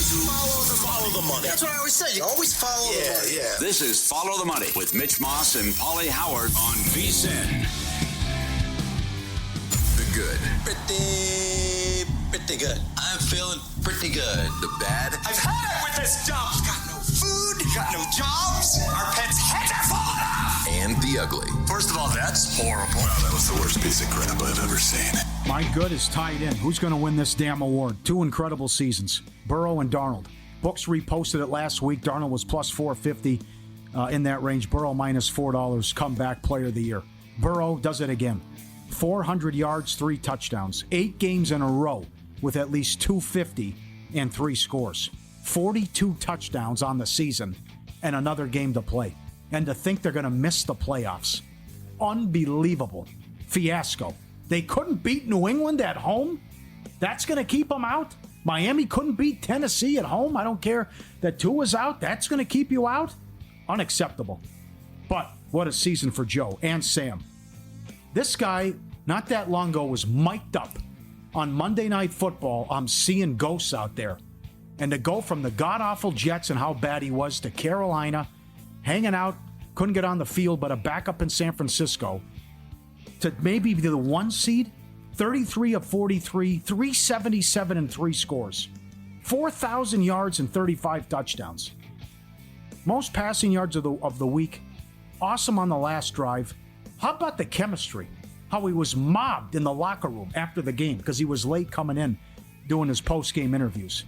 Follow the money. That's what I always say. You always follow the money. Yeah. This is Follow the Money with Mitch Moss and Pauly Howard on VSiN. The good. Pretty good. I'm feeling pretty good. The bad. I've had it with this dump. Got no food, got no jobs. Our pets' heads are falling off. And the ugly. First of all, that's horrible. Wow, that was the worst piece of crap I've ever seen. My good is tied in. Who's going to win this damn award? Two incredible seasons. Burrow and Darnold. Books reposted it last week. Darnold was plus 450 in that range. Burrow minus $4. Comeback player of the year. Burrow does it again. 400 yards, 3 touchdowns. 8 games in a row with at least 250 and 3 scores. 42 touchdowns on the season and another game to play. And to think they're going to miss the playoffs. Unbelievable. Fiasco. They couldn't beat New England at home? That's going to keep them out? Miami couldn't beat Tennessee at home? I don't care that Tua's out. That's going to keep you out? Unacceptable. But what a season for Joe and Sam. This guy, not that long ago, was mic'd up on Monday Night Football. I'm seeing ghosts out there. And to go from the god-awful Jets and how bad he was to Carolina, hanging out, couldn't get on the field, but a backup in San Francisco, to maybe be the 1 seed, 33 of 43, 377 and 3 scores, 4,000 yards and 35 touchdowns. Most passing yards of the week. Awesome on the last drive. How about the chemistry? How he was mobbed in the locker room after the game because he was late coming in doing his post-game interviews.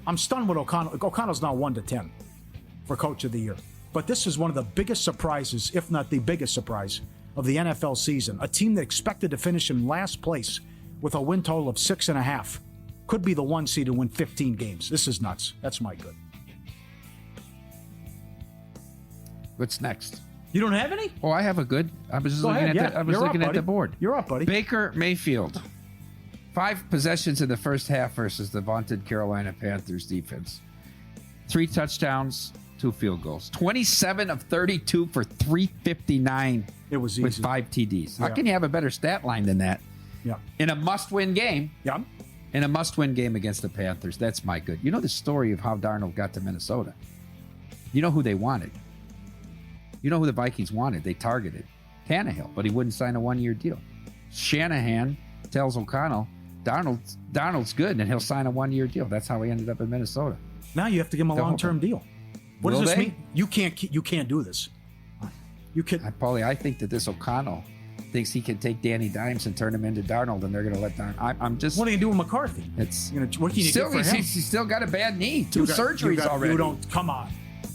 I'm stunned with O'Connell. O'Connell's now 1-10 for Coach of the Year. But this is one of the biggest surprises, if not the biggest surprise, of the NFL season. A team that expected to finish in last place with a win total of 6.5 could be the 1 seed and win 15 games. This is nuts. That's my good. What's next? You don't have any? Oh, I have a good. I was just looking at the board. You're up, buddy. Baker Mayfield. 5 possessions in the first half versus the vaunted Carolina Panthers defense. 3 touchdowns, 2 field goals. 27 of 32 for 359. It was easy. With 5 TDs. How can you have a better stat line than that? Yeah. In a must-win game. Yeah. In a must-win game against the Panthers. That's my good. You know the story of how Darnold got to Minnesota. You know who they wanted. You know who the Vikings wanted. They targeted Tannehill, but he wouldn't sign a 1-year deal. Shanahan tells O'Connell, Darnold's good, and he'll sign a 1-year deal. That's how he ended up in Minnesota. Now you have to give him a long-term deal. What does this mean? You can't do this. You can. Paulie, I think that this O'Connell thinks he can take Danny Dimes and turn him into Darnold, and they're going to let Darnold. I'm just. What are you going to do with McCarthy? What can you do for him? He's still got a bad knee. 2 surgeries already. Come on.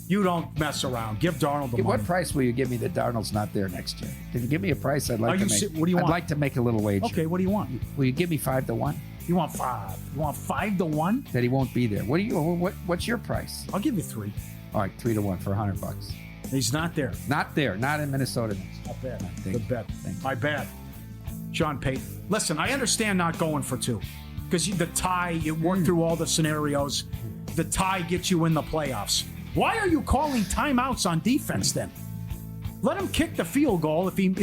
You don't mess around. Give Darnold the money. What price will you give me that Darnold's not there next year? Can you give me a price I'd like to make? What do you want? I'd like to make a little wager. Okay, what do you want? Will you give me 5-1? You want 5? You want 5-1? That he won't be there. What's your price? I'll give you 3. All right, 3-1 for $100. He's not there. Not there. Not in Minnesota. Not bad. Good bet. My bad. Sean Payton. Listen, I understand not going for 2 because the tie. You work through all the scenarios. The tie gets you in the playoffs. Why are you calling timeouts on defense then? Let him kick the field goal. Then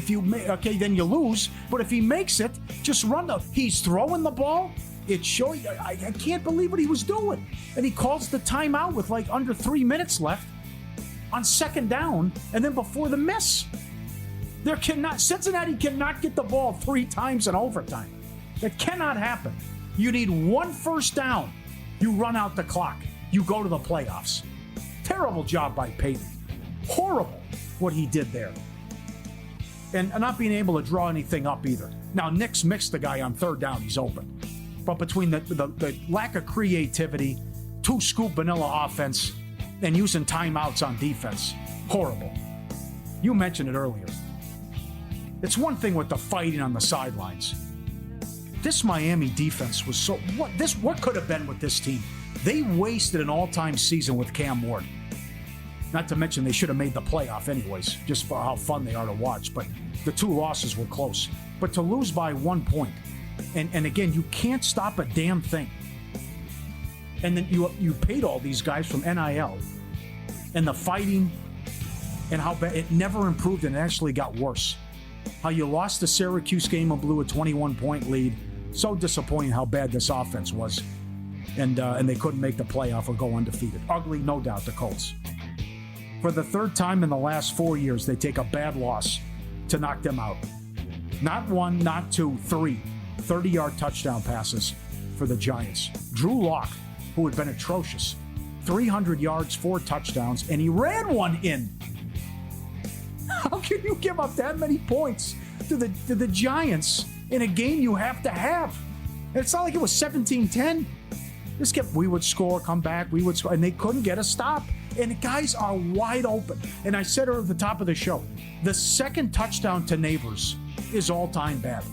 you lose. But if he makes it, just run he's throwing the ball. It's showing. I can't believe what he was doing. And he calls the timeout with like under 3 minutes left on 2nd down, and then before the miss. Cincinnati cannot get the ball 3 times in overtime. That cannot happen. You need 1 first down. You run out the clock. You go to the playoffs. Terrible job by Peyton. Horrible what he did there. And not being able to draw anything up either. Now, Nick's mixed the guy on 3rd down. He's open. But between the lack of creativity, 2 scoop vanilla offense, and using timeouts on defense, horrible. You mentioned it earlier. It's one thing with the fighting on the sidelines. This Miami defense was what could have been with this team? They wasted an all-time season with Cam Ward. Not to mention they should have made the playoff anyways, just for how fun they are to watch. But the 2 losses were close. But to lose by 1 point, and again, you can't stop a damn thing. And then you paid all these guys from NIL, and the fighting, and how bad it never improved and it actually got worse. How you lost the Syracuse game and blew a 21-point lead. So disappointing how bad this offense was. and they couldn't make the playoff or go undefeated. Ugly, no doubt, the Colts. For the third time in the last 4 years, they take a bad loss to knock them out. Not one, not two, three 30-yard touchdown passes for the Giants. Drew Lock, who had been atrocious, 300 yards, 4 touchdowns, and he ran one in. How can you give up that many points to the Giants in a game you have to have? It's not like it was 17-10. We would score, come back, we would score, and they couldn't get a stop. And the guys are wide open. And I said it at the top of the show, the second touchdown to Neighbors is all-time bad.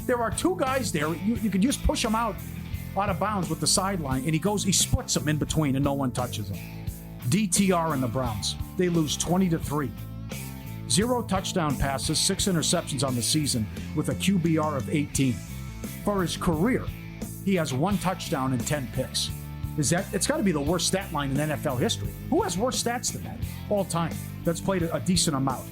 There are 2 guys there. You can just push them out of bounds with the sideline, and he splits them in between, and no one touches him. DTR and the Browns, they lose 20-3. 0 touchdown passes, 6 interceptions on the season with a QBR of 18. For his career, he has 1 touchdown and 10 picks. It's got to be the worst stat line in NFL history. Who has worse stats than that all time? That's played a decent amount.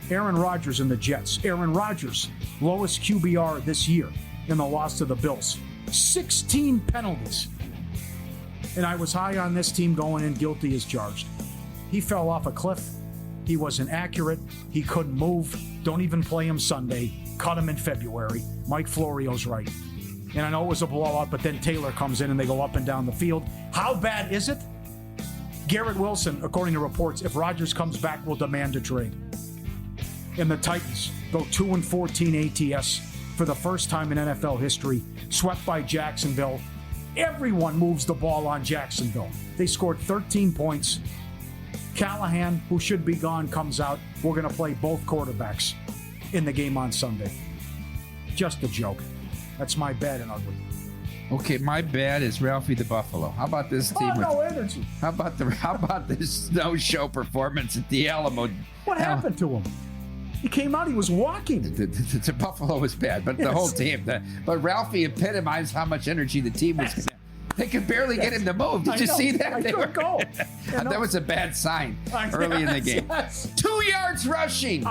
Aaron Rodgers and the Jets. Aaron Rodgers, lowest QBR this year in the loss to the Bills. 16 penalties. And I was high on this team going in, guilty as charged. He fell off a cliff. He wasn't accurate. He couldn't move. Don't even play him Sunday. Cut him in February. Mike Florio's right. And I know it was a blowout, but then Taylor comes in and they go up and down the field. How bad is it? Garrett Wilson, according to reports, if Rodgers comes back, will demand a trade. And the Titans go 2-14 ATS for the first time in NFL history, swept by Jacksonville. Everyone moves the ball on Jacksonville. They scored 13 points. Callahan, who should be gone, comes out. We're going to play both quarterbacks in the game on Sunday. Just a joke. That's my bad and ugly. Okay, my bad is Ralphie the Buffalo. How about this team? No energy. How about this no-show performance at the Alamo? What happened to him? He came out, he was walking. The Buffalo was bad, but the whole team. But Ralphie epitomized how much energy the team was. They could barely get him to move. Did you see that? I couldn't go. That was a bad sign early in the game. Yes. 2 yards rushing. 2.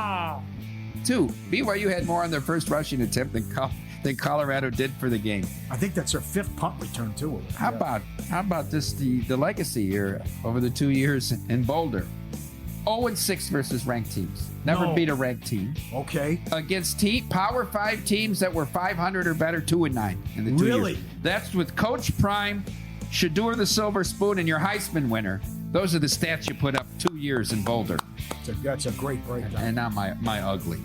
BYU had more on their first rushing attempt than Colorado did for the game. I think that's their 5th punt return too. How about this the legacy here over the 2 years in Boulder? 0-6 versus ranked teams. Never beat a ranked team. Okay. Against Power 5 teams that were 500 or better, 2-9 in the 2 years. Really? That's with Coach Prime, Shadur the Silver Spoon, and your Heisman winner. Those are the stats you put up 2 years in Boulder. That's a great breakdown. And now my ugly.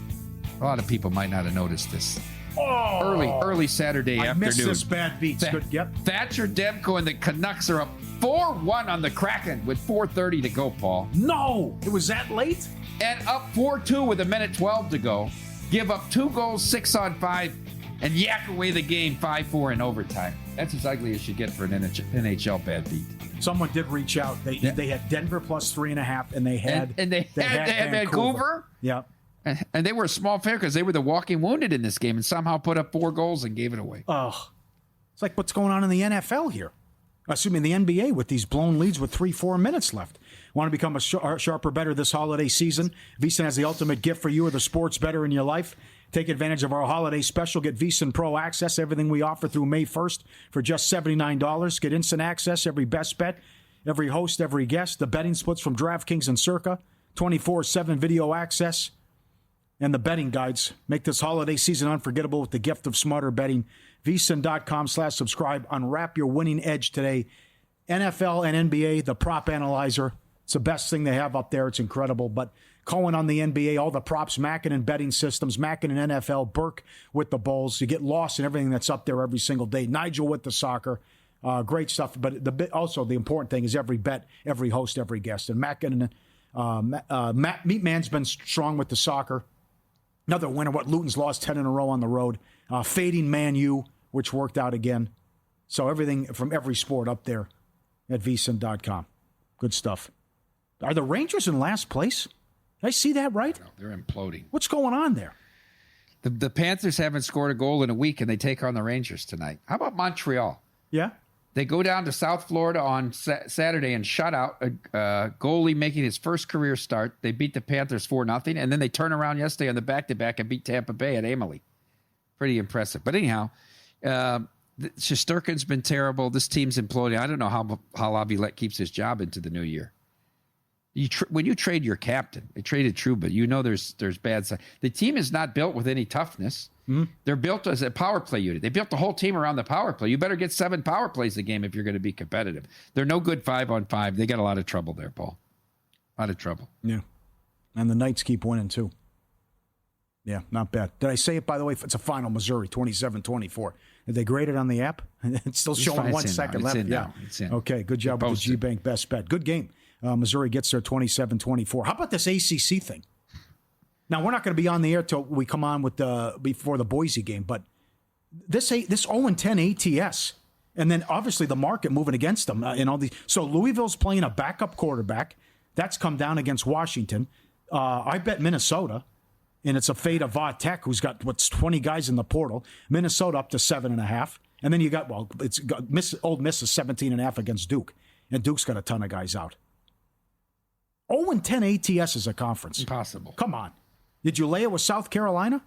A lot of people might not have noticed this. Oh, Early Saturday afternoon. I missed this bad beats. Good. Yep. Thatcher Demko and the Canucks are up 4-1 on the Kraken with 4:30 to go, Paul. No, it was that late? And up 4-2 with 1:12 to go. Give up 2 goals, 6 on 5, and yak away the game 5-4 in overtime. That's as ugly as you get for an NHL bad beat. Someone did reach out. They had Denver plus 3.5, and they had Vancouver. Yeah. And they were a small fair because they were the walking wounded in this game and somehow put up 4 goals and gave it away. Oh, it's like what's going on in the NFL here. Assuming the NBA with these blown leads with 3-4 minutes left. Want to become a sharper better this holiday season? VSiN has the ultimate gift for you or the sports better in your life. Take advantage of our holiday special. Get VSiN Pro access, everything we offer through May 1st for just $79. Get instant access, every best bet, every host, every guest, the betting splits from DraftKings and Circa, 24/7 video access, and the betting guides. Make this holiday season unforgettable with the gift of smarter betting. VSiN.com/subscribe. Unwrap your winning edge today. NFL and NBA, the prop analyzer. It's the best thing they have up there. It's incredible. But Cohen on the NBA, all the props, Mackin and betting systems, Mackin and NFL, Burke with the Bulls. You get lost in everything that's up there every single day. Nigel with the soccer. Great stuff. But also the important thing is every bet, every host, every guest. And Mackin and Meatman's been strong with the soccer. Another winner. Luton's lost 10 in a row on the road. Fading Man U, which worked out again. So everything from every sport up there at VSiN.com. Good stuff. Are the Rangers in last place? Did I see that right? No, they're imploding. What's going on there? The Panthers haven't scored a goal in a week, and they take on the Rangers tonight. How about Montreal? Yeah? They go down to South Florida on Saturday and shut out a goalie making his first career start. They beat the Panthers 4-0, and then they turn around yesterday on the back-to-back and beat Tampa Bay at Amalie. Pretty impressive. But anyhow, Shesterkin's been terrible. This team's imploding. I don't know how Laviolette keeps his job into the new year. When you trade your captain, they traded Trouba. You know there's bad side. The team is not built with any toughness. Mm-hmm. They're built as a power play unit. They built the whole team around the power play. You better get 7 power plays a game if you're going to be competitive. They're no good 5-on-5. They got a lot of trouble there, Paul. A lot of trouble. Yeah. And the Knights keep winning, too. Yeah, not bad. Did I say it, by the way? It's a final, Missouri, 27-24. Did they grade it on the app? It's still showing 1 second left. Yeah. It's in. Okay, good job with the G-Bank best bet. Good game. Missouri gets there 27-24. How about this ACC thing? Now, we're not going to be on the air till we come on with before the Boise game, but this 0-10 ATS, and then obviously the market moving against them in all these. So Louisville's playing a backup quarterback. That's come down against Washington. I bet Minnesota, and it's a fade of Vatek, who's got, 20 guys in the portal. Minnesota up to 7.5. And then you got, Old Miss is 17.5 against Duke, and Duke's got a ton of guys out. 0-10 ATS is a conference. Impossible. Come on. Did you lay it with South Carolina?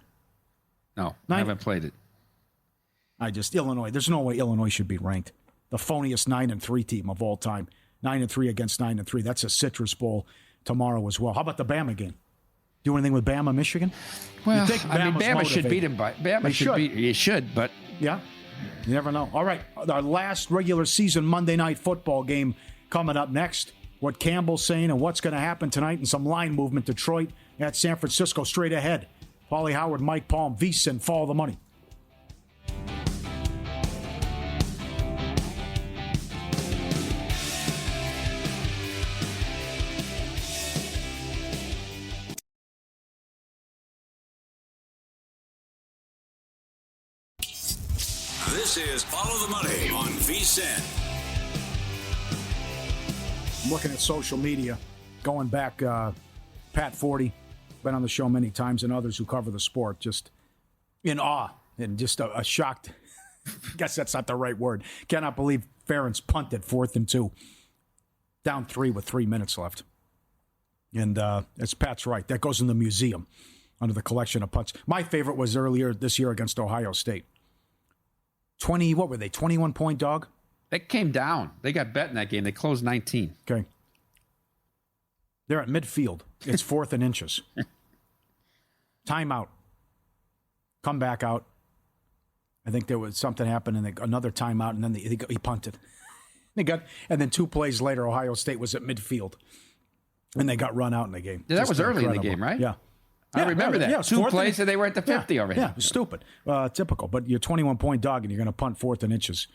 No, I haven't played it. Illinois. There's no way Illinois should be ranked. The phoniest 9-3 team of all time. 9-3 against 9-3. That's a Citrus Bowl tomorrow as well. How about the Bama game? Do anything with Bama, Michigan? Well, Bama should beat him by. Bama should, but yeah, you never know. All right, our last regular season Monday Night Football game coming up next. What Campbell's saying and what's going to happen tonight, and some line movement. Detroit at San Francisco straight ahead. Pauly Howard, Mike Palm, VSiN, follow the money. This is Follow the Money on VSiN. I'm looking at social media, going back, Pat Forty, been on the show many times, and others who cover the sport, just in awe and just a shocked, I guess that's not the right word. Cannot believe Ferentz punted 4th and 2, down 3 with 3 minutes left. And as Pat's right, that goes in the museum under the collection of punts. My favorite was earlier this year against Ohio State. 21-point dog? That came down. They got bet in that game. They closed 19. Okay. They're at midfield. It's 4th and inches. Timeout. Come back out. I think there was something happened, and another timeout, and then he punted. And then 2 plays later, Ohio State was at midfield, and they got run out in the game. Yeah, that was early in the game, right? Yeah. I remember that. Yeah, 2 plays and they were at the 50 already. Yeah, stupid. Typical. But you're a 21-point dog and you're going to punt 4th and inches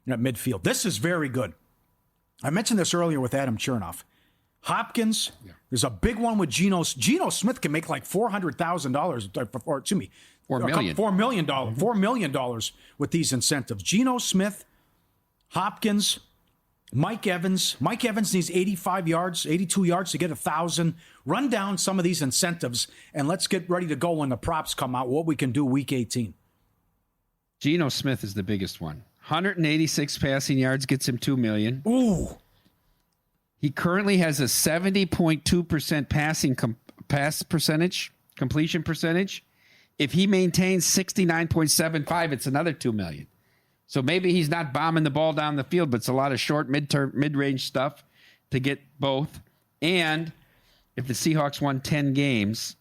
at midfield. This is very good. I mentioned this earlier with Adam Chernoff. Hopkins, there's a big one with Geno. Geno Smith can make like $400,000, or excuse me, $4 million. $4 million with these incentives. Geno Smith, Hopkins, Mike Evans. Mike Evans needs 82 yards to get 1,000. Run down some of these incentives, and let's get ready to go when the props come out, what we can do week 18. Geno Smith is the biggest one. 186 passing yards gets him $2 million. Ooh. He currently has a 70.2% pass percentage, completion percentage. If he maintains 69.75, it's another $2 million. So maybe he's not bombing the ball down the field, but it's a lot of short, mid-range stuff to get both. And if the Seahawks won 10 games,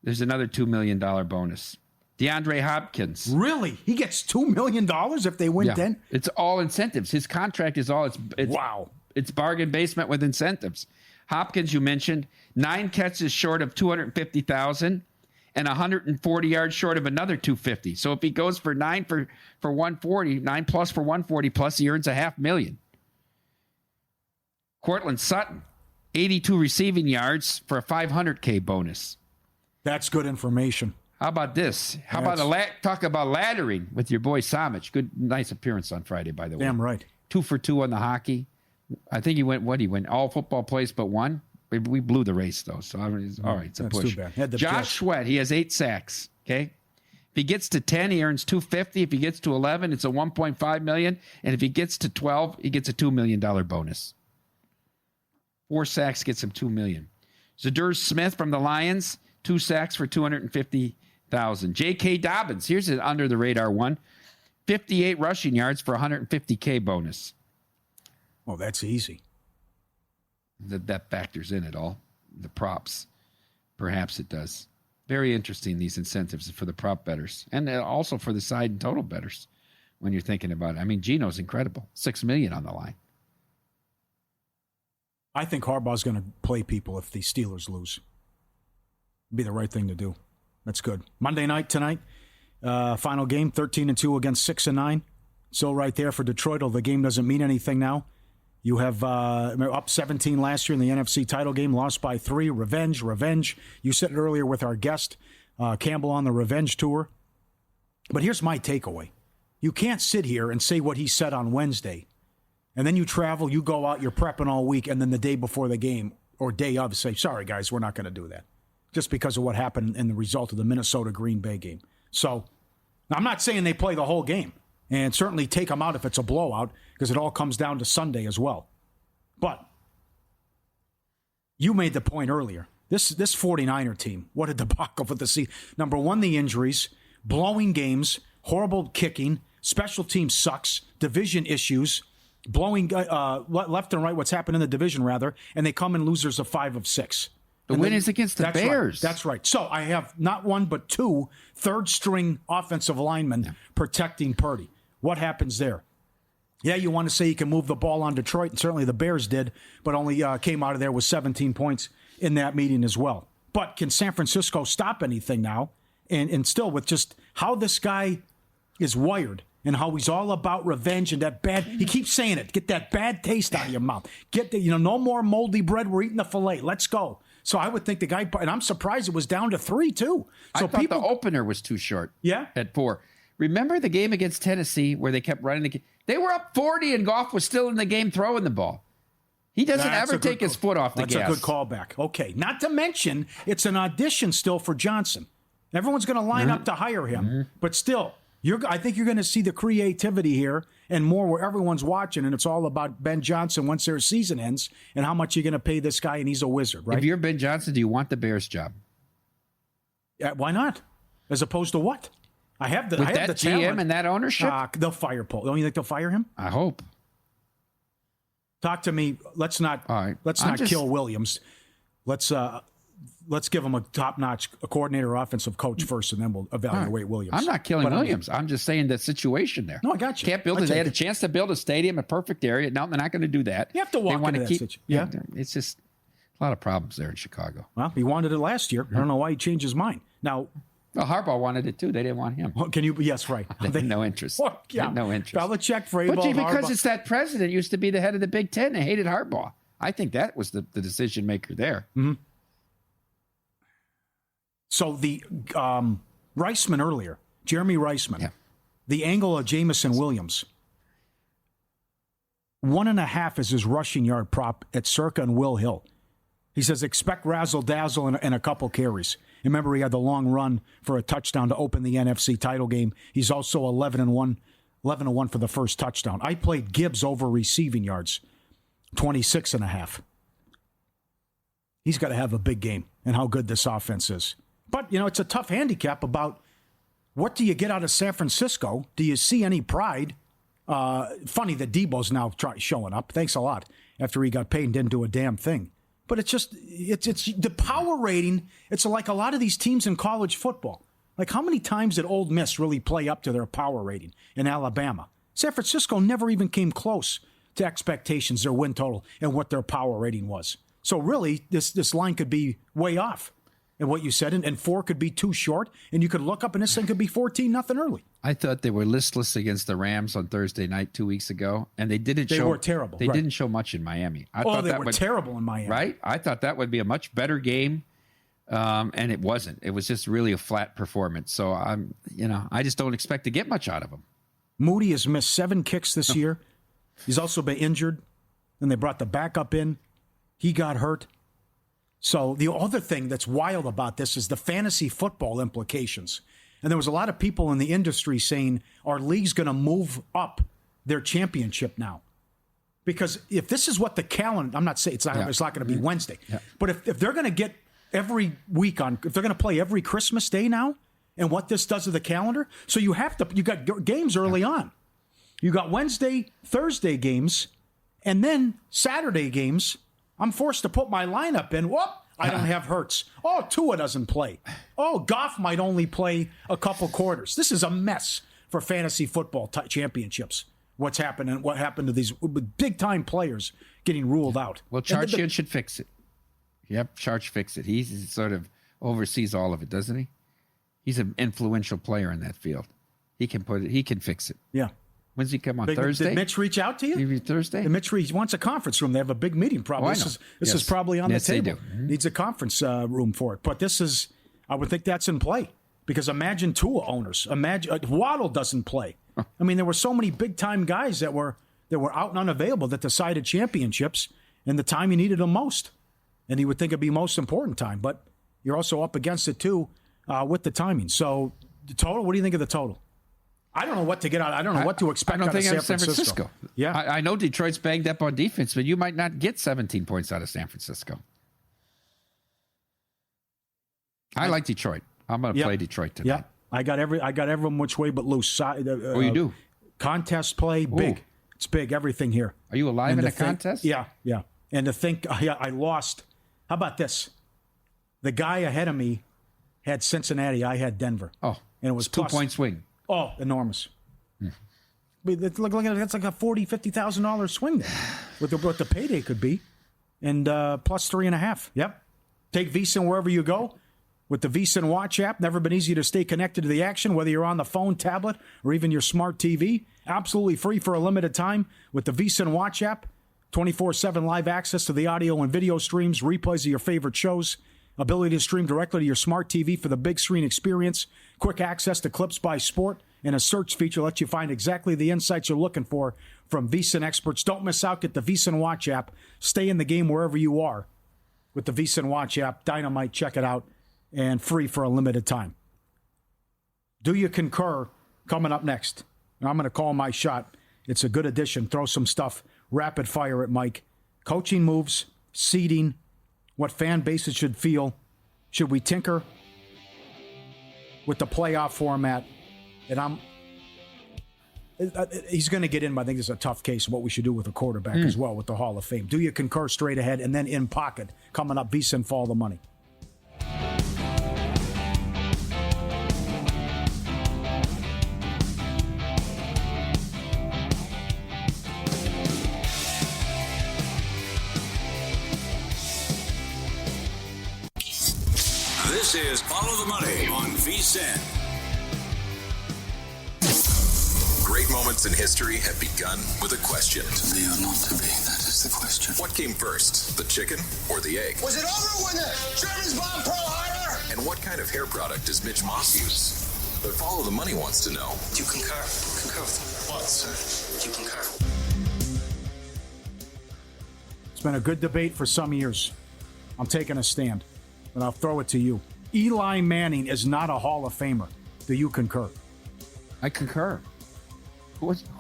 there's another $2 million bonus. DeAndre Hopkins. Really? He gets $2 million if they win 10? It's all incentives. His contract is all. It's wow. It's bargain basement with incentives. Hopkins, you mentioned, 9 catches short of $250,000 and 140 yards short of another $250,000. So if he goes for 9 for 140, 9 plus for 140 plus, he earns $500,000. Cortland Sutton, 82 receiving yards for a $500K bonus. That's good information. How about this? How about talk about laddering with your boy Samich? Nice appearance on Friday, by the way. Damn right. 2 for 2 on the hockey. I think he went all football plays but 1. We blew the race, though. So, all right, it's a That's push. too bad. Josh Sweat, he has 8 sacks, okay? If he gets to 10, he earns $250,000. If he gets to 11, it's a $1.5 million. And if he gets to 12, he gets a $2 million bonus. 4 sacks gets him $2 million. Zadar Smith from the Lions, 2 sacks for $250,000. J.K. Dobbins, here's an under-the-radar one. 58 rushing yards for $150K bonus. Oh, that's easy. That factors in it all. The props. Perhaps it does. Very interesting, these incentives for the prop bettors. And also for the side and total bettors when you're thinking about it. I mean, Geno's incredible. $6 million on the line. I think Harbaugh's going to play people if the Steelers lose. Be the right thing to do. That's good. Monday night tonight, final game, 13-2 against 6-9. Still right there for Detroit, although the game doesn't mean anything now. You have up 17 last year in the NFC title game, lost by 3. Revenge. You said it earlier with our guest, Campbell, on the revenge tour. But here's my takeaway. You can't sit here and say what he said on Wednesday, and then you travel, you go out, you're prepping all week, and then the day before the game or day of say, sorry, guys, we're not going to do that, just because of what happened in the result of the Minnesota-Green Bay game. So I'm not saying they play the whole game, and certainly take them out if it's a blowout, because it all comes down to Sunday as well. But you made the point earlier. This 49er team, what a debacle for the season. Number one, the injuries, blowing games, horrible kicking, special team sucks, division issues, blowing left and right what's happened in the division, rather, and they come in losers of 5 of 6. The win is against the Bears. Right. That's right. So I have not one but 2 third-string offensive linemen protecting Purdy. What happens there? Yeah, you want to say you can move the ball on Detroit, and certainly the Bears did, but only came out of there with 17 points in that meeting as well. But can San Francisco stop anything now? And still, with just how this guy is wired and how he's all about revenge and that bad, he keeps saying it, get that bad taste out of your mouth. Get the, no more moldy bread, we're eating the filet. Let's go. So I would think the guy, and I'm surprised it was down to 3, too. So I thought the opener was too short. Yeah? At 4. Remember the game against Tennessee where they kept running the game? They were up 40 and Goff was still in the game throwing the ball. He doesn't ever take his foot off the gas. That's a good callback. Okay. Not to mention, it's an audition still for Johnson. Everyone's going to line up to hire him. But still, I think you're going to see the creativity here and more where everyone's watching, and it's all about Ben Johnson once their season ends and how much you're going to pay this guy, and he's a wizard, right? If you're Ben Johnson, do you want the Bears job? Why not? As opposed to what? I have the GM talent. and that ownership? They'll fire Paul. Don't you think they'll fire him? I hope. Talk to me. Let's not kill Williams. Let's give him a top-notch coordinator, offensive coach first, and then we'll evaluate Williams. I'm not killing Williams. I'm just saying the situation there. No, I got you. Can't build it. They had a chance to build a stadium, a perfect area. No, they're not going to do that. You have to walk into that situation. Yeah, it's just a lot of problems there in Chicago. Well, he wanted it last year. I don't know why he changed his mind. Now, well, Harbaugh wanted it too. They didn't want him. Can you? Yes, right. They had no interest. Well, yeah. No interest. Belichick, Vrabel, but because Harbaugh. it's that president used to be the head of the Big Ten. They hated Harbaugh. I think that was the decision maker there. Mm-hmm. So the Reisman earlier, Jeremy Reisman, the angle of Jamison Williams, 1.5 is his rushing yard prop at Circa and Will Hill. He says expect razzle-dazzle and a couple carries. Remember, he had the long run for a touchdown to open the NFC title game. He's also 11-1 for the first touchdown. I played Gibbs over receiving yards, 26.5. He's got to have a big game and how good this offense is. But, it's a tough handicap about what do you get out of San Francisco? Do you see any pride? Funny that Debo's now showing up. Thanks a lot. After he got paid and didn't do a damn thing. But it's the power rating. It's like a lot of these teams in college football. Like how many times did Ole Miss really play up to their power rating in Alabama? San Francisco never even came close to expectations, their win total, and what their power rating was. So really, this line could be way off. And what you said, and 4 could be too short, and you could look up and this thing could be 14-0 early. I thought they were listless against the Rams on Thursday night 2 weeks ago, and they were terrible. They didn't show much in Miami. They were terrible in Miami. Right? I thought that would be a much better game, and it wasn't. It was just really a flat performance. So I just don't expect to get much out of them. Moody has missed 7 kicks this year. He's also been injured, and they brought the backup in. He got hurt. So the other thing that's wild about this is the fantasy football implications. And there was a lot of people in the industry saying, our league's going to move up their championship now. Because if this is what the calendar, I'm not saying it's not going to be Wednesday, but if they're going to get every week if they're going to play every Christmas day now, and what this does to the calendar? So you got games early on. You got Wednesday, Thursday games, and then Saturday games. I'm forced to put my lineup in. Whoop! I don't have Hurts. Oh, Tua doesn't play. Oh, Goff might only play a couple quarters. This is a mess for fantasy football championships. What happened to these big-time players getting ruled out? Well, Charchian should fix it. Yep, Charch fix it. He sort of oversees all of it, doesn't he? He's an influential player in that field. He can fix it. Yeah. When's he come on? Thursday? Did Mitch reach out to you? Maybe Thursday? He wants a conference room. They have a big meeting probably. This is probably on the table. They do. Mm-hmm. Needs a conference room for it. But I would think that's in play. Because imagine Tua owners. Imagine Waddle doesn't play. I mean, there were so many big-time guys that were out and unavailable that decided championships in the time you needed them most. And you would think it'd be most important time. But you're also up against it, too, with the timing. So, the total, what do you think of the total? I don't know what to get out. I don't know what to expect out of San Francisco. Yeah, I know Detroit's banged up on defense, but you might not get 17 points out of San Francisco. I like Detroit. I'm going to play Detroit tonight. Yeah, I got everyone which way but loose. You do? Contest play, big. Ooh. It's big, everything here. Are you alive in a contest? Yeah. And to think, I lost. How about this? The guy ahead of me had Cincinnati. I had Denver. Oh, and it was 2-point swing. Oh, enormous. Look at it. That's like a $40,000, $50,000 swing there with what the payday could be. And plus 3.5. Yep. Take VSiN wherever you go. With the VSiN Watch app, never been easier to stay connected to the action, whether you're on the phone, tablet, or even your smart TV. Absolutely free for a limited time with the VSiN Watch app. 24/7 live access to the audio and video streams, replays of your favorite shows, ability to stream directly to your smart TV for the big screen experience, quick access to clips by sport, and a search feature lets you find exactly the insights you're looking for from VSiN experts. Don't miss out. Get the VSiN Watch app. Stay in the game wherever you are with the VSiN Watch app. Dynamite, check it out, and free for a limited time. Do you concur? Coming up next. And I'm going to call my shot. It's a good addition. Throw some stuff rapid fire at Mike. Coaching moves, seeding, what fan bases should feel. Should we tinker with the playoff format? And he's going to get in, but I think it's a tough case of what we should do with a quarterback as well with the Hall of Fame. Do you concur straight ahead and then in pocket? Coming up, VSiN Follow the Money. This is Follow the Money on VSiN. Great moments in history have begun with a question. To be or not to be, that is the question. What came first, the chicken or the egg? Was it over when the Germans bombed Pearl Harbor? And what kind of hair product does Mitch Moss use? But Follow the Money wants to know. Do you concur? Concur with what, sir? Do you concur? It's been a good debate for some years. I'm taking a stand, and I'll throw it to you. Eli Manning is not a Hall of Famer. Do you concur? I concur.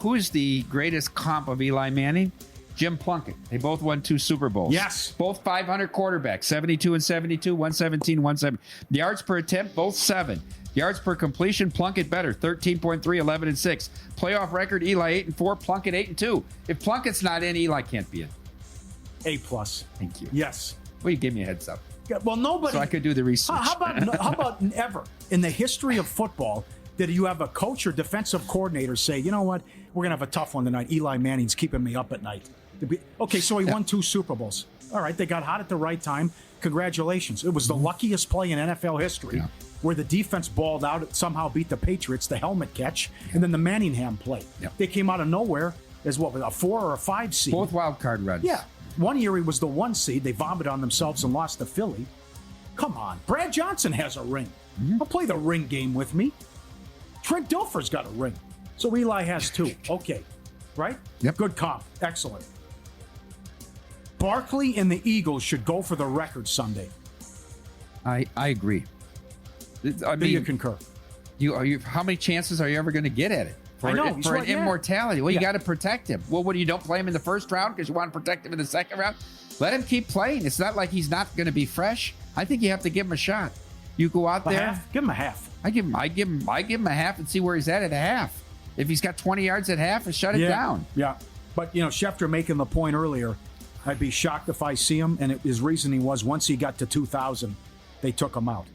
Who is the greatest comp of Eli Manning? Jim Plunkett. They both won 2 Super Bowls. Yes. Both 500 quarterbacks, 72 and 72, 117, 170. Yards per attempt, both 7. Yards per completion, Plunkett better, 13.3, 11 and 6. Playoff record, Eli 8 and 4, Plunkett 8 and 2. If Plunkett's not in, Eli can't be in. A+. Thank you. Yes. Well, you give me a heads up. Yeah, well, nobody. So I could do the research. How about ever in the history of football did you have a coach or defensive coordinator say, you know what, we're going to have a tough one tonight. Eli Manning's keeping me up at night. Okay, so he won 2 Super Bowls. All right, they got hot at the right time. Congratulations. It was the luckiest play in NFL history where the defense balled out, it somehow beat the Patriots, the helmet catch, and then the Manningham play. They came out of nowhere as what, a 4 or a 5 seed? Both wild card runs. Yeah. One year he was the 1 seed. They vomited on themselves and lost to Philly. Come on. Brad Johnson has a ring. I'll play the ring game with me. Trent Dilfer's got a ring. So Eli has 2. Okay. Right? Yep. Good comp. Excellent. Barkley and the Eagles should go for the record Sunday. I agree. I Do you concur? How many chances are you ever going to get at it? For an immortality. Well, you got to protect him. Well, what do you don't play him in the first round because you want to protect him in the second round? Let him keep playing. It's not like he's not going to be fresh. I think you have to give him a shot. You go out A there. half? Give him a half. I give him a half and see where he's at a half. If he's got 20 yards at half, shut it down. Yeah. But, Schefter making the point earlier, I'd be shocked if I see him. And his reasoning was once he got to 2,000, they took him out.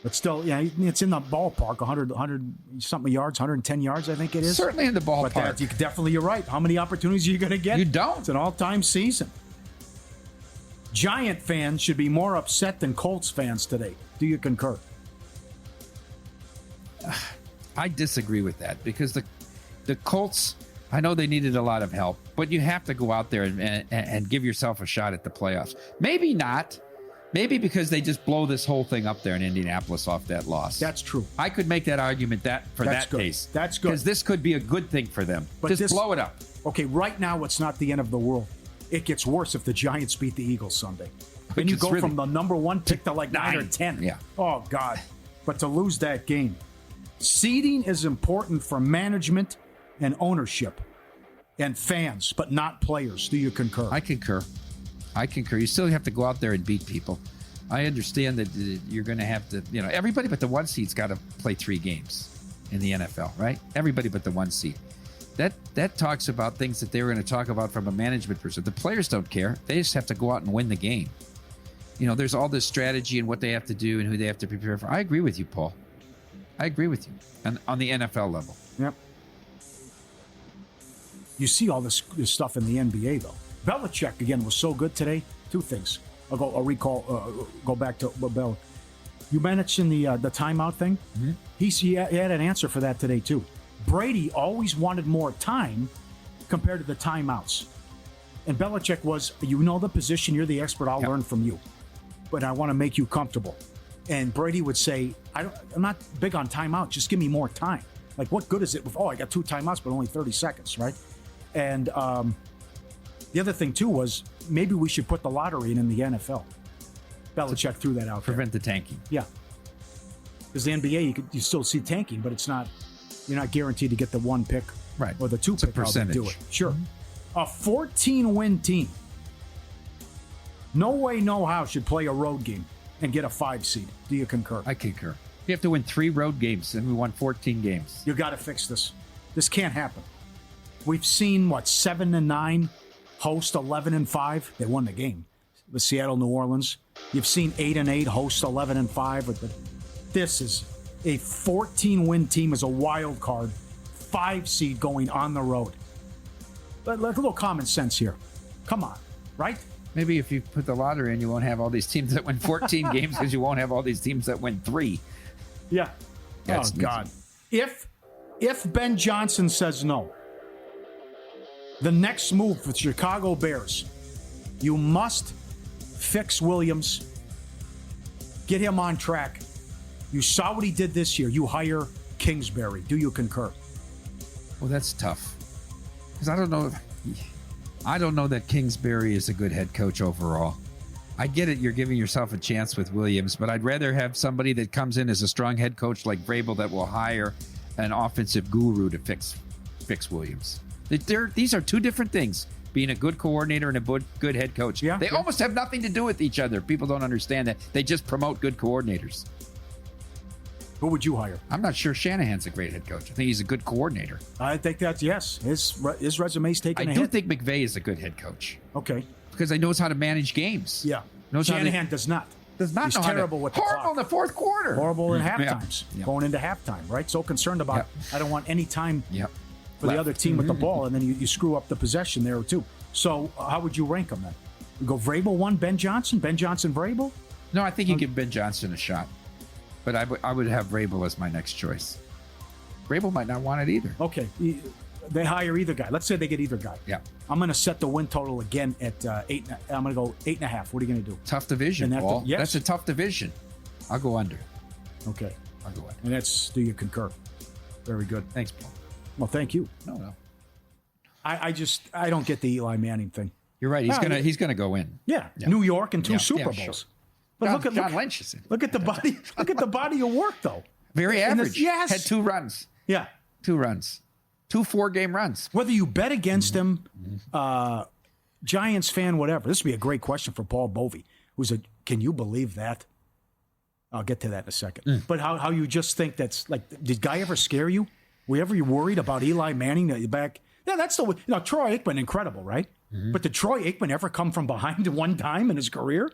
But still, it's in the ballpark, 100 something yards, 110 yards, I think it is. Certainly in the ballpark. But you're right. How many opportunities are you going to get? You don't. It's an all-time season. Giant fans should be more upset than Colts fans today. Do you concur? I disagree with that because the Colts, I know they needed a lot of help, but you have to go out there and give yourself a shot at the playoffs. Maybe not. Maybe because they just blow this whole thing up there in Indianapolis off that loss. That's true. I could make that argument for that good. case. That's good. Because this could be a good thing for them. But just blow it up. Okay, right now it's not the end of the world. It gets worse if the Giants beat the Eagles Sunday. Then you go from the number 1 pick to like 9 or 10. Yeah. Oh, God. But to lose that game. Seeding is important for management and ownership and fans, but not players. Do you concur? I concur. You still have to go out there and beat people. I understand that you're going to have to, everybody but the 1 seed's got to play 3 games in the NFL, right? Everybody but the 1 seed. That talks about things that they were going to talk about from a management perspective. The players don't care. They just have to go out and win the game. There's all this strategy and what they have to do and who they have to prepare for. I agree with you, Paul. I agree with you on the NFL level. Yep. You see all this stuff in the NBA, though. Belichick, again, was so good today. 2 things. I'll go back to Bell. You mentioned the timeout thing. Mm-hmm. He had an answer for that today, too. Brady always wanted more time compared to the timeouts. And Belichick was, the position, you're the expert, I'll learn from you. But I want to make you comfortable. And Brady would say, I'm not big on timeout, just give me more time. Like, what good is it with, I got 2 timeouts, but only 30 seconds, right? And the other thing, too, was maybe we should put the lottery in the NFL. Belichick threw that out Prevent the tanking. Yeah. Because the NBA, you still see tanking, but you're not guaranteed to get the 1 pick right. or the 2 pick. It's a percentage. Do it. Sure. Mm-hmm. A 14-win team, no way, no how, should play a road game and get a 5 seed. Do you concur? I concur. You have to win 3 road games, and we won 14 games. You got to fix this. This can't happen. We've seen, 7-9 host 11-5. They won the game with Seattle, New Orleans. You've seen 8-8 host 11-5. This is a 14-win team as a wild card, 5 seed going on the road. Let a little common sense here. Come on, right? Maybe if you put the lottery in, you won't have all these teams that win 14 games because you won't have all these teams that win 3. Yeah. That's God. If Ben Johnson says no, the next move for the Chicago Bears, you must fix Williams, get him on track. You saw what he did this year. You hire Kingsbury. Do you concur? Well, that's tough. Because I don't know that Kingsbury is a good head coach overall. I get it. You're giving yourself a chance with Williams, but I'd rather have somebody that comes in as a strong head coach like Vrabel that will hire an offensive guru to fix Williams. These are 2 different things. Being a good coordinator and a good head coach. Yeah, they almost have nothing to do with each other. People don't understand that. They just promote good coordinators. Who would you hire? I'm not sure Shanahan's a great head coach. I think he's a good coordinator. I think that's, yes. His resume's taken a hit. I do think McVay is a good head coach. Okay. Because he knows how to manage games. Yeah. Shanahan does not. Does not He's know terrible with the horrible clock. in the 4th quarter. Horrible in halftimes. Yeah. Going into halftime, right? So concerned about, I don't want any time for the other team with the ball, and then you screw up the possession there, too. So how would you rank them then? You go Vrabel 1, Ben Johnson, Vrabel? No, I think you give Ben Johnson a shot. But I would have Vrabel as my next choice. Vrabel might not want it either. Okay. They hire either guy. Let's say they get either guy. Yeah. I'm going to set the win total again at 8. I'm going to go 8.5. What are you going to do? Tough division, Paul. Yes. That's a tough division. I'll go under. Okay. I'll go under. And do you concur? Very good. Thanks, Paul. Well, thank you. No. I don't get the Eli Manning thing. You're right. He's gonna go in. Yeah. New York and 2 Super Bowls. Sure. But John Lynch is in. Look at the body. Look at the body of work, though. Very average. Yes. Had 2 runs. Yeah. 2 runs. 2 4-game runs. Whether you bet against him, Giants fan, whatever. This would be a great question for Paul Bovey, can you believe that? I'll get to that in a second. But how you just think that's like, did Guy ever scare you? Were you ever worried about Eli Manning back? Yeah, that's the way. Troy Aikman, incredible, right? Mm-hmm. But did Troy Aikman ever come from behind one time in his career?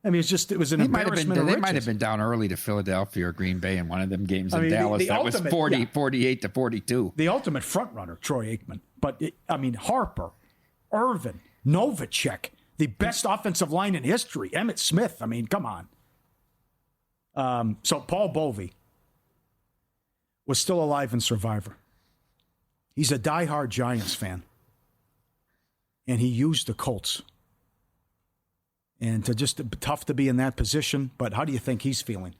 I mean, it was an embarrassment of riches. They might have been down early to Philadelphia or Green Bay in one of them games in Dallas. That was 48 to 42. The ultimate front runner, Troy Aikman. But, Harper, Irvin, Novacek, the best offensive line in history, Emmitt Smith. I mean, come on. So Paul Bovey was still alive in Survivor. He's a diehard Giants fan. And he used the Colts. And tough to be in that position, but how do you think he's feeling?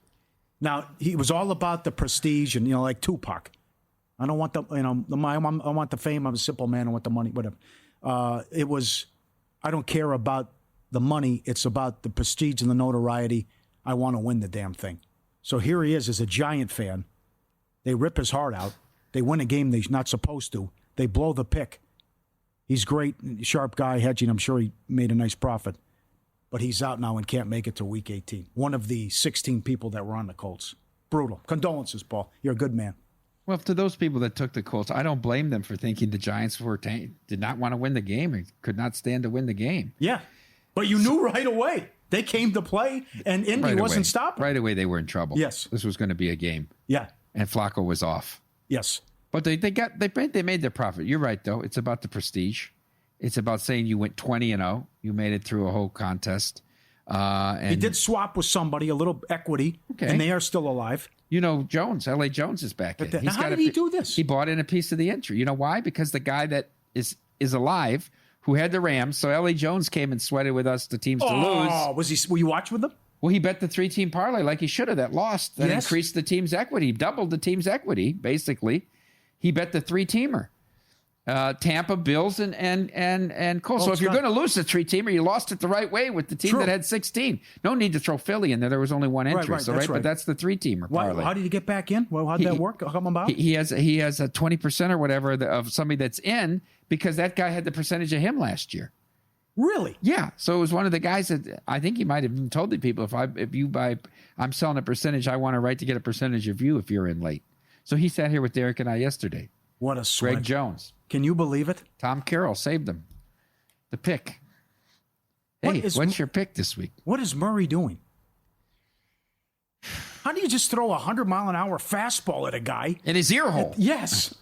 Now, he was all about the prestige and, like Tupac. I don't want I want the fame. I'm a simple man. I want the money, whatever. I don't care about the money. It's about the prestige and the notoriety. I want to win the damn thing. So here he is as a Giant fan. They rip his heart out. They win a game they're not supposed to. They blow the pick. He's great, sharp guy, hedging. I'm sure he made a nice profit. But he's out now and can't make it to Week 18. One of the 16 people that were on the Colts. Brutal. Condolences, Paul. You're a good man. Well, to those people that took the Colts, I don't blame them for thinking the Giants did not want to win the game and could not stand to win the game. Yeah. But you knew right away. They came to play, and Indy wasn't stopping. Right away, they were in trouble. Yes. This was going to be a game. Yeah. And Flacco was off. Yes. But they made their profit. You're right, though. It's about the prestige. It's about saying you went 20-0. You made it through a whole contest. And he did swap with somebody, a little equity, and they are still alive. Jones, L.A. Jones is back in. Now, how did he do this? He bought in a piece of the entry. You know why? Because the guy that is alive, who had the Rams, so L.A. Jones came and sweated with us the teams to lose. Oh, were you watching with them? Well, he bet the 3-team parlay like he should have. That lost. That increased the team's equity. Doubled the team's equity, basically. He bet the 3-teamer. Tampa, Bills, and Colts. So if you're going to lose the 3-teamer, you lost it the right way with the team that had 16. No need to throw Philly in there. There was only one entry. Right. But that's the 3-teamer parlay. How did he get back in? Well, how did that work? How come about? He has a 20% or whatever of somebody that's in because that guy had the percentage of him last year. Really? Yeah. So it was one of the guys that I think he might have even told the people, if you buy, I'm selling a percentage, I want a right to get a percentage of you if you're in late. So he sat here with Derek and I yesterday. What a swing. Greg Jones. Can you believe it? Tom Carroll saved them. The pick. Hey, what's your pick this week? What is Murray doing? How do you just throw a 100-mile-an-hour fastball at a guy? In his ear hole. Yes.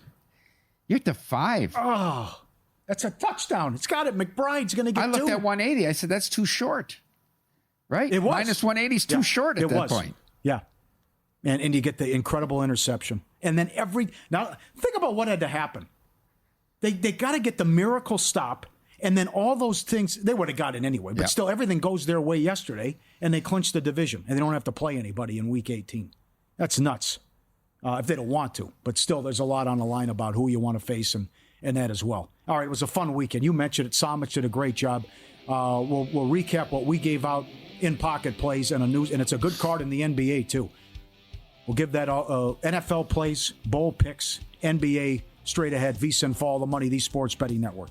You're at the 5. Oh, that's a touchdown. It's got it. McBride's going to get 2. I looked at 180. I said, that's too short. Right? It was. Minus 180 is too short at that point. Yeah. And you get the incredible interception. And then now think about what had to happen. They got to get the miracle stop, and then all those things, they would have got it anyway. But still, everything goes their way yesterday, and they clinched the division, and they don't have to play anybody in Week 18. That's nuts if they don't want to. But still, there's a lot on the line about who you want to face and that as well. All right, it was a fun weekend. You mentioned it. Samich did a great job. We'll recap what we gave out in pocket plays and it's a good card in the NBA, too. We'll give that NFL plays, bowl picks, NBA straight ahead. VSiN, follow the money, the Sports Betting Network.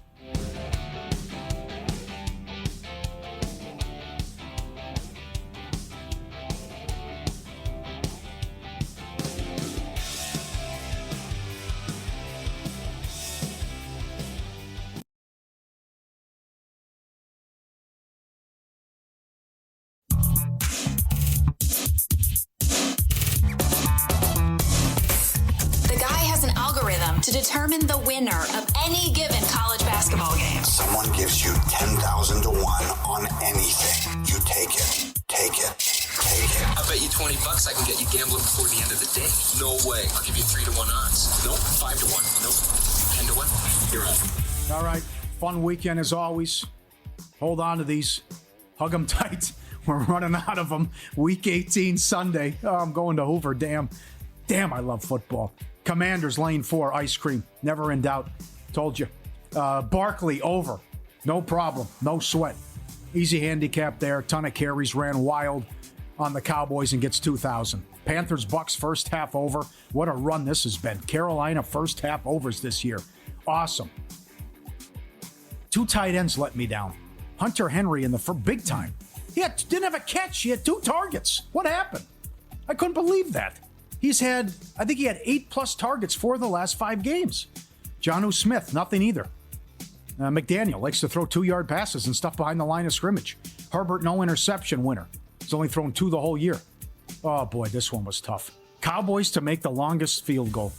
To determine the winner of any given college basketball game. Someone gives you 10,000 to 1 on anything. You take it. Take it. Take it. I bet you $20 I can get you gambling before the end of the day. No way. I'll give you 3-1 odds. Nope. 5-1. Nope. 10-1. You're on. All right. Fun weekend as always. Hold on to these. Hug them tight. We're running out of them. Week 18 Sunday. Oh, I'm going to Hoover. Damn, I love football. Commanders, lane 4, ice cream. Never in doubt. Told you. Barkley, over. No problem. No sweat. Easy handicap there. Ton of carries. Ran wild on the Cowboys and gets 2,000. Panthers, Bucks, first half over. What a run this has been. Carolina, first half overs this year. Awesome. 2 tight ends let me down. Hunter Henry in the big time. He didn't have a catch. He had 2 targets. What happened? I couldn't believe that. I think he had 8+ targets for the last 5 games. Jonnu Smith, nothing either. McDaniel likes to throw 2-yard passes and stuff behind the line of scrimmage. Herbert, no interception winner. He's only thrown 2 the whole year. Oh, boy, this one was tough. Cowboys to make the longest field goal.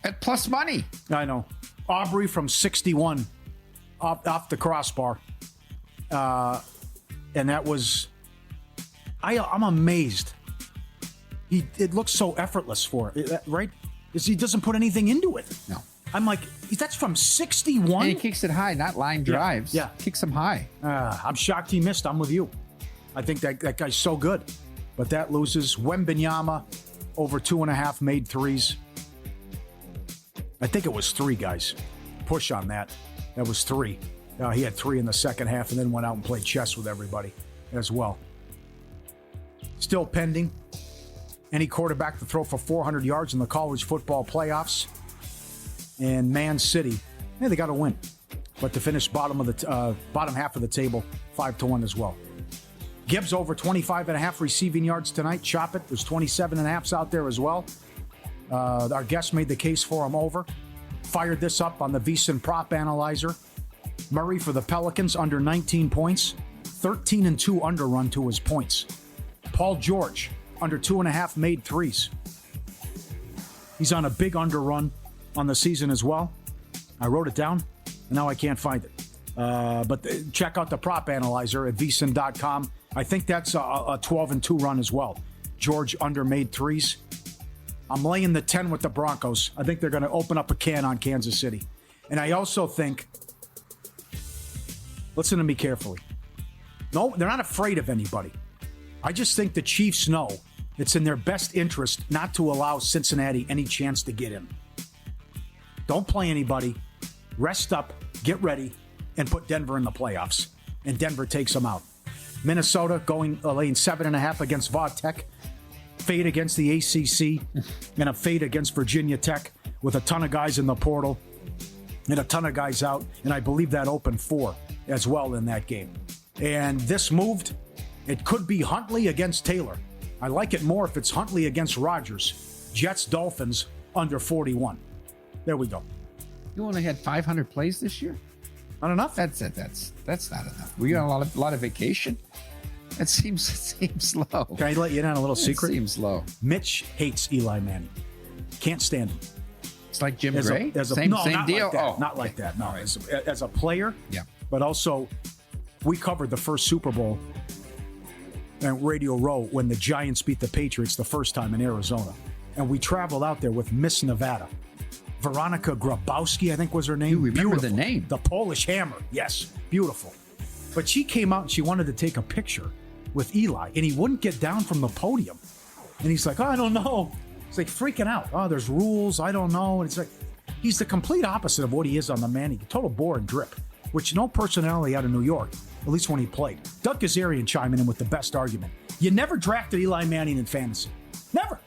At plus money. I know. Aubrey from 61 off the crossbar. And that was... I'm amazed. It looks so effortless for it, right? He doesn't put anything into it. No. I'm like, that's from 61? And he kicks it high, not line drives. Yeah. Kicks them high. I'm shocked he missed. I'm with you. I think that guy's so good. But that loses. Wembenyama, over 2.5 made threes. I think it was 3, guys. Push on that. That was 3. He had 3 in the second half and then went out and played chess with everybody as well. Still pending. Any quarterback to throw for 400 yards in the college football playoffs. And Man City, they got to win. But to finish bottom half of the table, 5-1 as well. Gibbs over 25.5 receiving yards tonight. Chop it. There's 27.5s out there as well. Our guest made the case for him over. Fired this up on the VSiN prop analyzer. Murray for the Pelicans under 19 points. 13-2 underrun to his points. Paul George under 2.5 made threes. He's on a big underrun on the season as well. I wrote it down, and now I can't find it. But check out the prop analyzer at vsin.com. I think that's a 12-2 run as well. George under made threes. I'm laying the 10 with the Broncos. I think they're going to open up a can on Kansas City. And I also think, listen to me carefully. No, they're not afraid of anybody. I just think the Chiefs know it's in their best interest not to allow Cincinnati any chance to get in. Don't play anybody. Rest up, get ready, and put Denver in the playoffs. And Denver takes them out. Minnesota laying 7.5 against Va Tech. Fade against the ACC. And a fade against Virginia Tech with a ton of guys in the portal and a ton of guys out. And I believe that opened 4 as well in that game. And this moved. It could be Huntley against Taylor. I like it more if it's Huntley against Rodgers. Jets, Dolphins, under 41. There we go. You only had 500 plays this year? Not enough? That's it. That's not enough. We got a lot of vacation. It seems low. Can I let you in on a little secret? It seems low. Mitch hates Eli Manning. Can't stand him. It's like Jim Gray? Same not deal? Like that. Not like that. No. As a player, yeah. But also, we covered the first Super Bowl at Radio Row when the Giants beat the Patriots the first time in Arizona. And we traveled out there with Miss Nevada. Veronica Grabowski, I think was her name. You remember Beautiful. the name. The Polish Hammer. Yes. Beautiful. But she came out and she wanted to take a picture with Eli, and he wouldn't get down from the podium. And he's like, I don't know. He's like freaking out. Oh, there's rules. I don't know. And it's like, he's the complete opposite of what he is on the Manning. Total bore and drip, which no personality out of New York, at least when he played. Doug Kazarian chiming in with the best argument. You never drafted Eli Manning in fantasy. Never.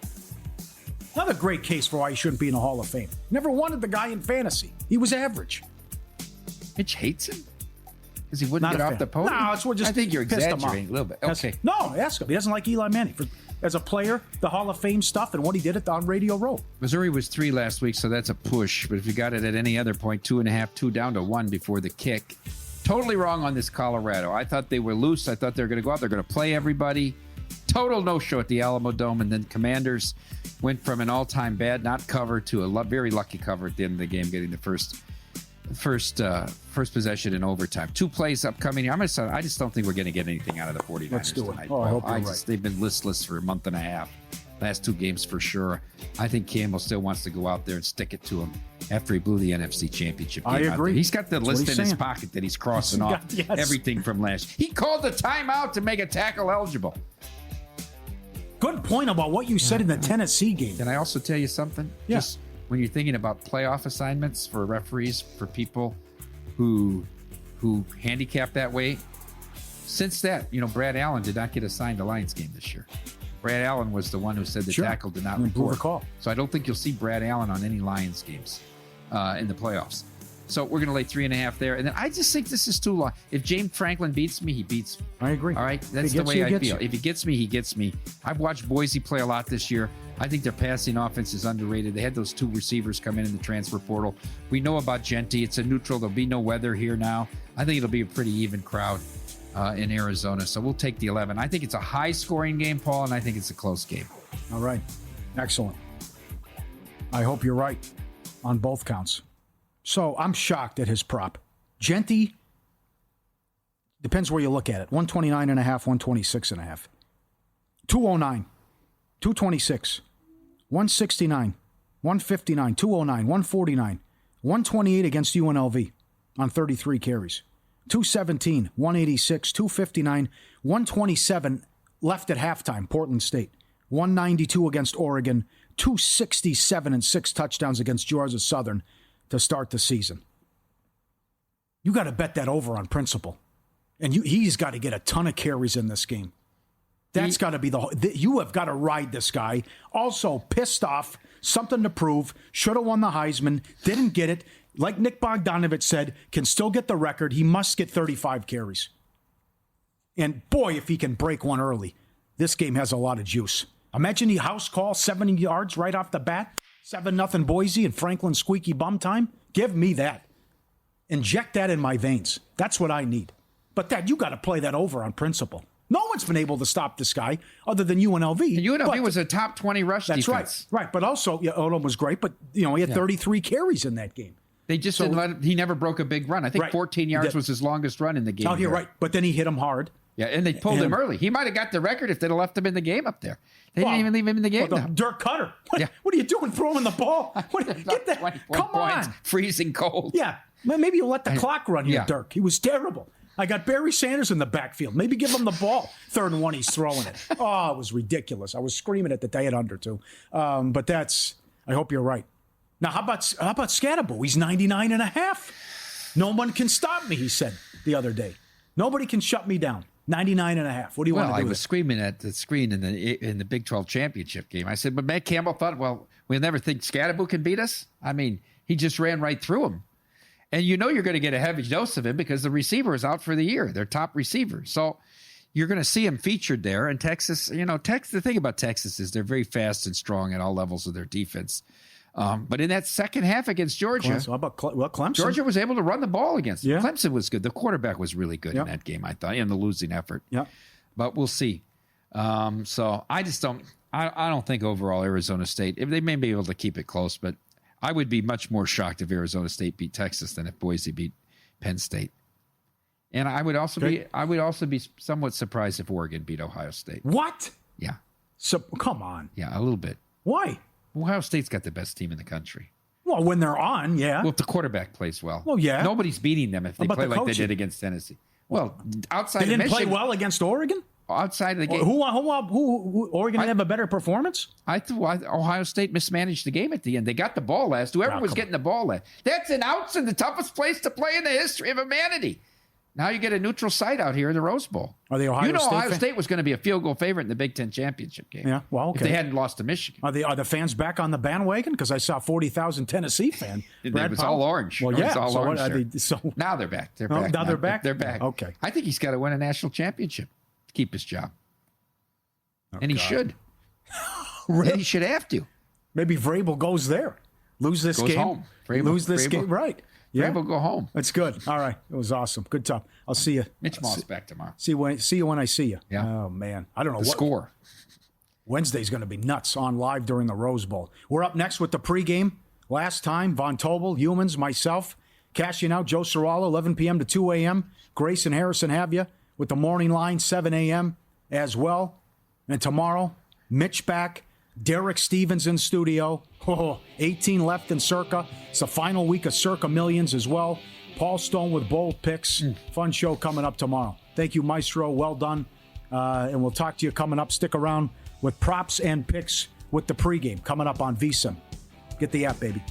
Another great case for why he shouldn't be in the Hall of Fame. Never wanted the guy in fantasy. He was average. Mitch hates him? Because he wouldn't get off the podium? No, it's what just I think you're pissed him exaggerating off. a little bit. Okay. No, ask him. He doesn't like Eli Manning. As a player, the Hall of Fame stuff and what he did on Radio Row. Missouri was 3 last week, so that's a push. But if you got it at any other point, 2.5, 2 down to 1 before the kick. Totally wrong on this Colorado. I thought they were loose. I thought they were going to go out. They're going to play everybody. Total no-show at the Alamo Dome. And then Commanders went from an all-time bad not cover to a very lucky cover at the end of the game, getting the first possession in overtime. 2 plays upcoming. I just don't think we're going to get anything out of the 49ers Let's do it. tonight. Oh, I hope you're right. They've been listless for a month and a half. Last 2 games for sure. I think Campbell still wants to go out there and stick it to him after he blew the NFC Championship game. I agree. He's got the That's list what he's in his saying. pocket that he's crossing off everything from last. He called the timeout to make a tackle eligible. Good point about what you said in the Tennessee game. Can I also tell you something? Yeah. Just when you're thinking about playoff assignments for referees, for people who handicap that way, since that, Brad Allen did not get assigned a Lions game this year. Brad Allen was the one who said the tackle did not blew the record. call. So I don't think you'll see Brad Allen on any Lions games in the playoffs. So we're going to lay 3.5 there. And then I just think this is too long. If James Franklin beats me, he beats me. I agree. All right? That's the way I feel. If he gets me, he gets me. I've watched Boise play a lot this year. I think their passing offense is underrated. They had those 2 receivers come in the transfer portal. We know about Genty. It's a neutral. There'll be no weather here now. I think it'll be a pretty even crowd in Arizona. So we'll take the 11. I think it's a high-scoring game, Paul, and I think it's a close game. All right. Excellent. I hope you're right on both counts. So I'm shocked at his prop. Genty, depends where you look at it. 129.5, 126.5. 209, 226, 169, 159, 209, 149, 128 against UNLV on 33 carries. 217, 186, 259, 127 left at halftime, Portland State. 192 against Oregon, 267 and 6 touchdowns against Georgia Southern to start the season. You got to bet that over on principle. And he's got to get a ton of carries in this game. That's got to be you have got to ride this guy. Also, pissed off, something to prove, should have won the Heisman, didn't get it. Like Nick Bogdanovich said, can still get the record. He must get 35 carries. And boy, if he can break one early, this game has a lot of juice. Imagine the house call, 70 yards right off the bat, 7-0 Boise and Franklin squeaky bum time. Give me that. Inject that in my veins. That's what I need. But Dad, you got to play that over on principle. No one's been able to stop this guy other than UNLV. And UNLV was a top 20 rush defense. That's right. Right. But also, Odom was great, but he had 33 carries in that game. They just didn't let him, he never broke a big run. I think 14 yards was his longest run in the game. Oh, you're right. But then he hit him hard. Yeah, and they pulled him early. He might have got the record if they'd have left him in the game up there. They didn't even leave him in the game. Dirk Cutter. What are you doing throwing the ball? Get that. Come points, on. Freezing cold. Yeah. Maybe you let the clock run here, Dirk. He was terrible. I got Barry Sanders in the backfield. Maybe give him the ball. 3rd and 1, he's throwing it. Oh, it was ridiculous. I was screaming at the day at under, too. But I hope you're right. Now, how about Scatterbo? He's 99.5. No one can stop me, he said the other day. Nobody can shut me down. 99.5. What do you want to do? I was screaming at the screen in the Big 12 championship game. I said, but Matt Campbell thought, well, we'll never think Scatterbo can beat us. I mean, he just ran right through him. And you're going to get a heavy dose of him because the receiver is out for the year, their top receiver. So you're going to see him featured there. And Texas, the thing about Texas is they're very fast and strong at all levels of their defense. But in that second half against Georgia, how about Clemson? Georgia was able to run the ball against them. Yeah. Clemson was good. The quarterback was really good in that game, I thought, in the losing effort. Yeah. But we'll see. So I just don't. I don't think overall Arizona State. If they may be able to keep it close, but I would be much more shocked if Arizona State beat Texas than if Boise beat Penn State. And I would also be somewhat surprised if Oregon beat Ohio State. What? Yeah. So come on. Yeah, a little bit. Why? Ohio State's got the best team in the country. Well, when they're on, yeah. Well, if the quarterback plays well. Well, yeah. Nobody's beating them if they play like they did against Tennessee. Well, outside they of didn't Michigan, play well against Oregon? Outside of the game. Who Oregon have a better performance? I thought Ohio State mismanaged the game at the end. They got the ball last. Whoever was getting the ball last. That's an outs in the toughest place to play in the history of humanity. Now you get a neutral site out here in the Rose Bowl. Are they Ohio State? Ohio State was going to be a field goal favorite in the Big Ten championship game. Yeah, well, okay. If they hadn't lost to Michigan. Are the fans back on the bandwagon? Because I saw 40,000 Tennessee fan. It was all orange. Well, yeah. It was all orange. So now they're back. They're back. Now they're back? They're back. Okay. I think he's got to win a national championship to keep his job. And he should. Really? And he should have to. Maybe Vrabel goes there. Lose this game. Home. Lose this game. Right. Yeah. Vrabel go home. That's good. All right. It was awesome. Good talk. I'll see you. Mitch Moss back tomorrow. See you when I see you. Yeah. Oh, man. I don't know what score. Wednesday's going to be nuts on live during the Rose Bowl. We're up next with the pregame. Last time, Von Tobel, Humans, myself, cashing out Joe Serralo, 11 p.m. to 2 a.m. Grace and Harrison have you with the morning line, 7 a.m. as well. And tomorrow, Mitch back, Derek Stevens in studio. 18 left in Circa. It's the final week of Circa Millions as well. Paul Stone with bold picks. Fun show coming up tomorrow. Thank you, Maestro. Well done. And we'll talk to you coming up. Stick around with props and picks with the pregame coming up on VSiN. Get the app, baby.